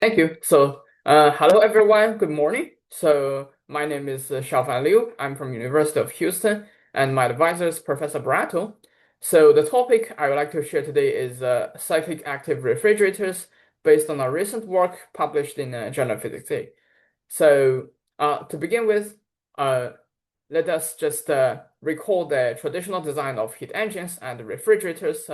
Thank you. Hello everyone. Good morning. My name is Shaofan Liu. I'm from University of Houston, and my advisor is Professor Barato. The topic I would like to share today is cyclic active refrigerators based on a recent work published in Journal of Physics A. To begin with, uh, let us just recall the traditional design of heat engines and refrigerators.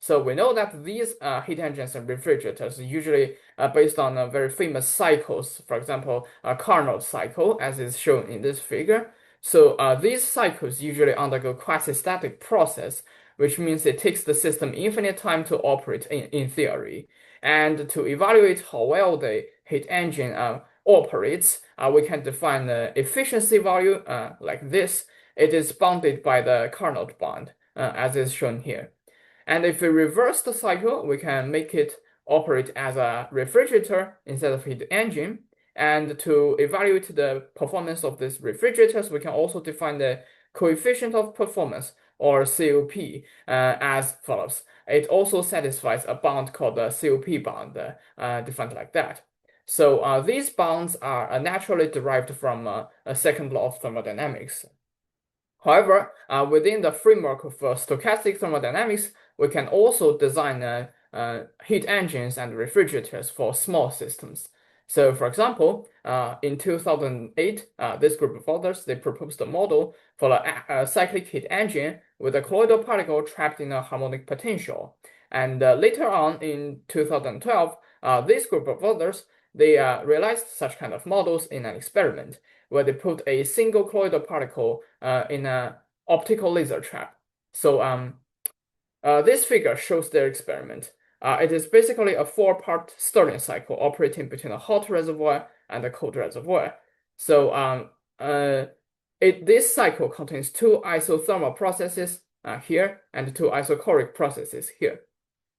So we know that these heat engines and refrigerators are usually based on very famous cycles. For example, a Carnot cycle, as is shown in this figure. These cycles usually undergo quasi-static process, which means it takes the system infinite time to operate in theory. And to evaluate how well the heat engine operates, we can define the efficiency value like this. It is bounded by the Carnot bond, as is shown here. And if we reverse the cycle, we can make it operate as a refrigerator instead of heat engine. And to evaluate the performance of these refrigerators, we can also define the coefficient of performance, or COP, as follows. It also satisfies a bound called the COP bound, defined like that. These bounds are naturally derived from a second law of thermodynamics. However, within the framework of stochastic thermodynamics, we can also design heat engines and refrigerators for small systems. So, for example, in 2008, this group of authors they proposed a model for a cyclic heat engine with a colloidal particle trapped in a harmonic potential. And later on in 2012, this group of authors they realized such kind of models in an experiment where they put a single colloidal particle in an optical laser trap. This figure shows their experiment. It is basically a four-part Stirling cycle operating between a hot reservoir and a cold reservoir. So this cycle contains two isothermal processes here and two isochoric processes here.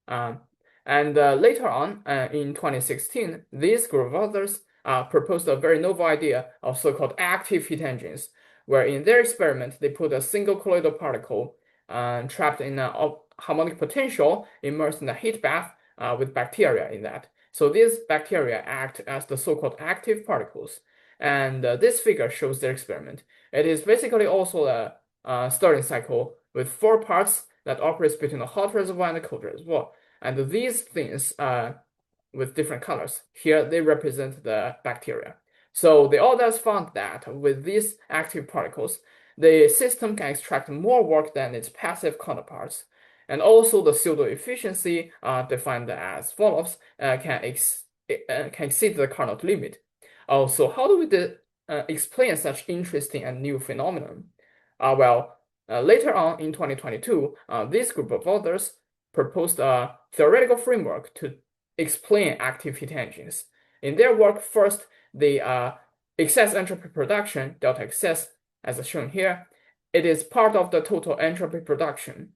Um, Later on, in 2016, this group of authors proposed a very novel idea of so-called active heat engines, where in their experiment, they put a single colloidal particle trapped in a harmonic potential immersed in a heat bath with bacteria in that. So these bacteria act as the so-called active particles. And this figure shows their experiment. It is basically also a Stirling cycle with four parts that operates between a hot reservoir and a cold reservoir. And these things with different colors, here they represent the bacteria. So the authors found that with these active particles, the system can extract more work than its passive counterparts. And also the pseudo efficiency, defined as follows, can exceed the Carnot limit. Also, how do we explain such interesting and new phenomenon? Later on in 2022, this group of authors proposed a theoretical framework to explain active heat engines. In their work, first, the excess entropy production, delta excess, as shown here, it is part of the total entropy production.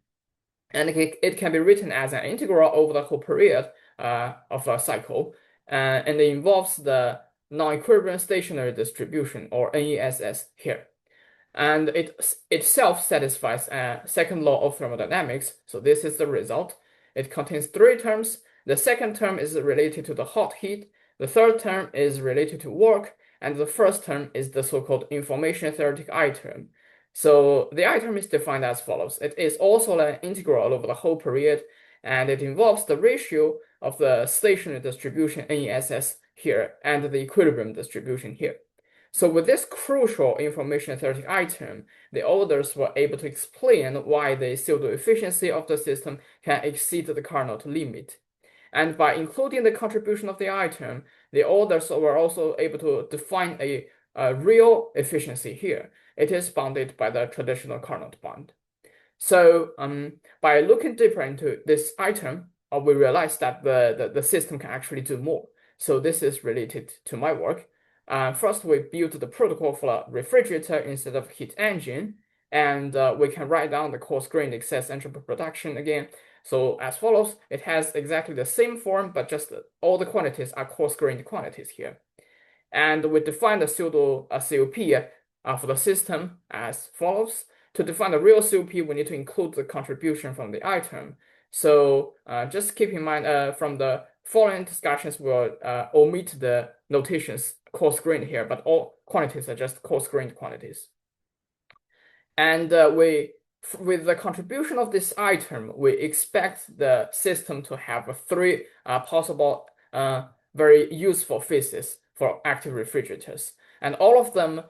And it can be written as an integral over the whole period of a cycle. And it involves the non-equilibrium stationary distribution, or NESS, here. And it itself satisfies a second law of thermodynamics. So this is the result. It contains three terms. The second term is related to the hot heat. The third term is related to work. And the first term is the so-called information theoretic I term. So the I term is defined as follows. It is also an integral over the whole period, and it involves the ratio of the stationary distribution NESS here and the equilibrium distribution here. So with this crucial information theoretic item, the authors were able to explain why the pseudo efficiency of the system can exceed the Carnot limit. And by including the contribution of the item, the authors were also able to define a real efficiency here. It is bounded by the traditional Carnot bond. By looking deeper into this item, we realize that the system can actually do more. So this is related to my work. First, we built the protocol for a refrigerator instead of heat engine, and we can write down the coarse-grained excess entropy production again. So as follows, it has exactly the same form, but just all the quantities are coarse-grained quantities here. And we define the pseudo COP for the system as follows. To define the real COP, we need to include the contribution from the item. So just keep in mind from the following discussions will omit the notations coarse-grained here, but all quantities are just coarse-grained quantities. And with the contribution of this item, we expect the system to have three possible very useful phases for active refrigerators. And all of them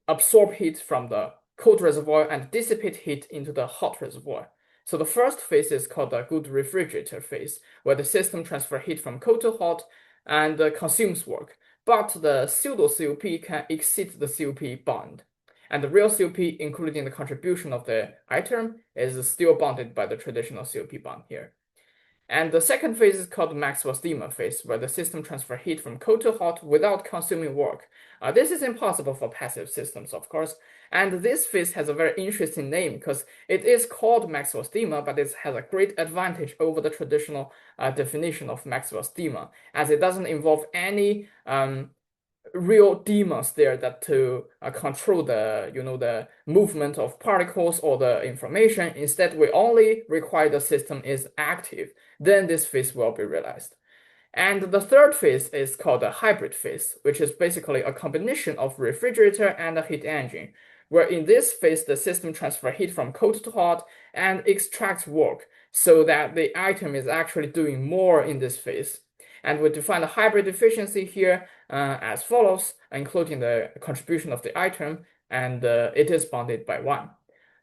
absorb heat from the cold reservoir and dissipate heat into the hot reservoir. So the first phase is called the good refrigerator phase, where the system transfers heat from cold to hot and consumes work. But the pseudo COP can exceed the COP bound. And the real COP, including the contribution of the item, is still bounded by the traditional COP bond here. And the second phase is called Maxwell's Demon phase, where the system transfers heat from cold to hot without consuming work. This is impossible for passive systems, of course. And this phase has a very interesting name because it is called Maxwell's Demon, but it has a great advantage over the traditional definition of Maxwell's Demon, as it doesn't involve any real demons there that to control the the movement of particles or the information. Instead, we only require the system is active. Then this phase will be realized. And the third phase is called the hybrid phase, which is basically a combination of refrigerator and a heat engine, where in this phase the system transfers heat from cold to hot and extracts work, so that the item is actually doing more in this phase. And we define the hybrid efficiency here as follows, including the contribution of the item, and it is bounded by 1.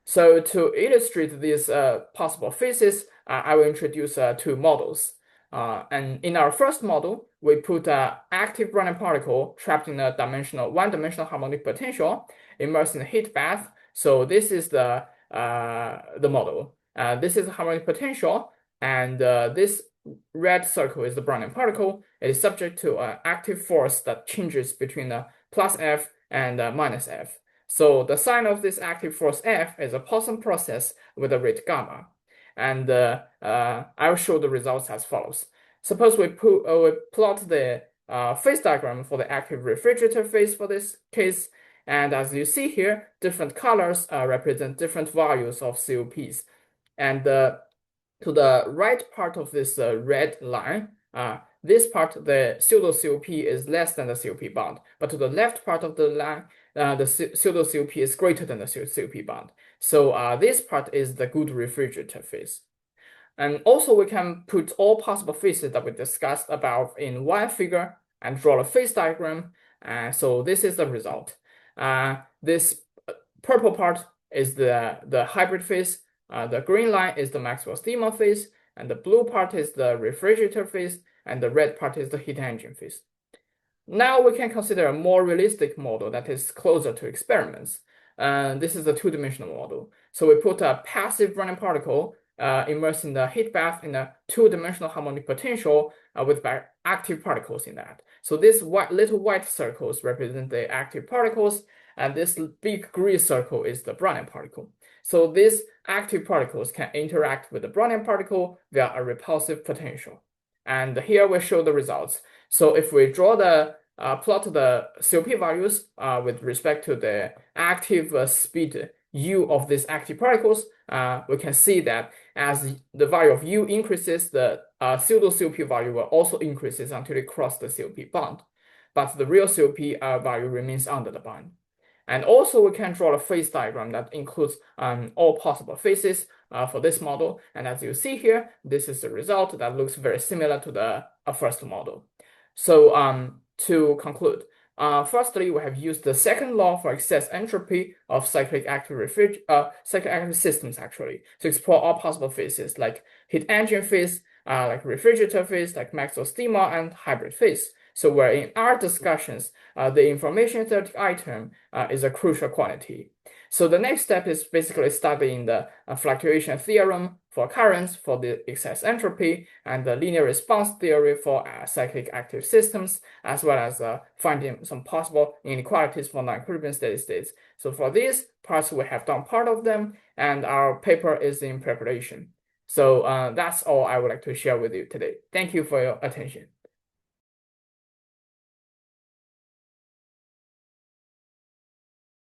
So to illustrate these possible phases, I will introduce two models. And in our first model, we put an active Brownian particle trapped in a one-dimensional harmonic potential, immersed in a heat bath. So this is the model. This is the harmonic potential, and this red circle is the Brownian particle. It is subject to an active force that changes between the plus F and minus F. So the sign of this active force F is a Poisson process with a rate gamma. And I'll show the results as follows. Suppose we plot the phase diagram for the active refrigerator phase for this case. And as you see here, different colors represent different values of COPs. And to the right part of this red line, this part, the pseudo COP is less than the COP bound. But to the left part of the line, the pseudo COP is greater than the COP bound. So this part is the good refrigerator phase. And also we can put all possible phases that we discussed above in one figure and draw a phase diagram. So this is the result. This purple part is the hybrid phase. The green line is the Maxwell's Demon phase, and the blue part is the refrigerator phase, and the red part is the heat engine phase. Now we can consider a more realistic model that is closer to experiments. This is a two-dimensional model. So we put a passive Brownian particle immersed in the heat bath in a two-dimensional harmonic potential with active particles in that. So these little white circles represent the active particles, and this big green circle is the Brownian particle. So these active particles can interact with the Brownian particle via a repulsive potential. And here we show the results. So if we draw the plot the COP values with respect to the active speed u of these active particles, we can see that as the value of u increases, the pseudo COP value will also increases until it crosses the COP bound. But the real COP value remains under the bound. And also we can draw a phase diagram that includes all possible phases for this model. And as you see here, this is the result that looks very similar to the first model. So to conclude, firstly, we have used the second law for excess entropy of cyclic active systems actually to explore all possible phases like heat engine phase, like refrigerator phase, like Maxwell's Demon, and hybrid phase. So where in our discussions, the information theoretic item is a crucial quantity. So the next step is basically studying the fluctuation theorem for currents for the excess entropy and the linear response theory for cyclic active systems, as well as finding some possible inequalities for non-equilibrium steady states. So for these parts, we have done part of them, and our paper is in preparation. So that's all I would like to share with you today. Thank you for your attention.